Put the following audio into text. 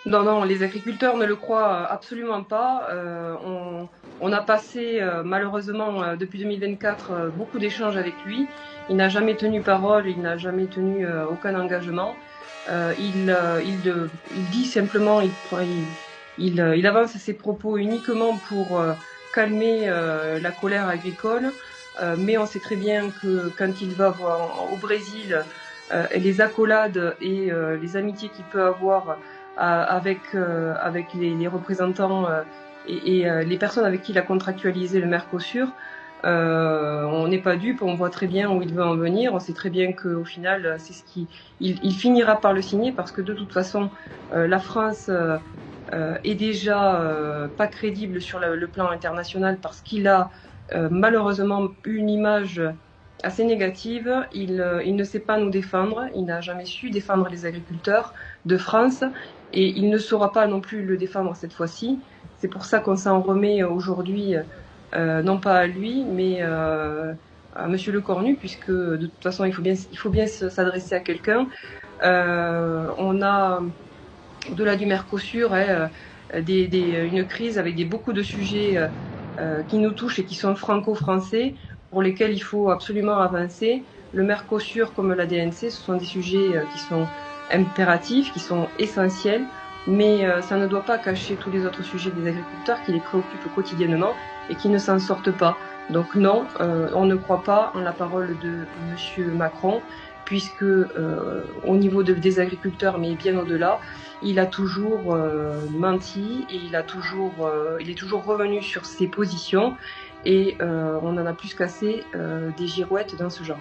Non, non, les agriculteurs ne le croient absolument pas. On a passé malheureusement depuis 2024 beaucoup d'échanges avec lui. Il n'a jamais tenu parole, il n'a jamais tenu aucun engagement. Il dit simplement, il avance ses propos uniquement pour calmer la colère agricole. Mais on sait très bien que quand il va au Brésil, les accolades et les amitiés qu'il peut avoir avec les représentants les personnes avec qui il a contractualisé le Mercosur, on n'est pas dupe, on voit très bien où il veut en venir, on sait très bien qu'au final, c'est ce qui, il finira par le signer parce que de toute façon, la France est déjà pas crédible sur le plan international parce qu'il a malheureusement une image assez négative. Il ne sait pas nous défendre, il n'a jamais su défendre les agriculteurs de France et il ne saura pas non plus le défendre cette fois-ci. C'est pour ça qu'on s'en remet aujourd'hui, non pas à lui, mais à Monsieur Lecornu, puisque de toute façon il faut bien s'adresser à quelqu'un. On a au-delà du Mercosur, une crise avec beaucoup de sujets qui nous touchent et qui sont franco-français, pour lesquels il faut absolument avancer. Le Mercosur comme la DNC, ce sont des sujets qui sont impératifs, qui sont essentiels, mais ça ne doit pas cacher tous les autres sujets des agriculteurs qui les préoccupent quotidiennement et qui ne s'en sortent pas. Donc non, on ne croit pas en la parole de Monsieur Macron, puisque au niveau des agriculteurs, mais bien au-delà, il a toujours menti et il est toujours revenu sur ses positions et on en a plus qu'assez des girouettes dans ce genre.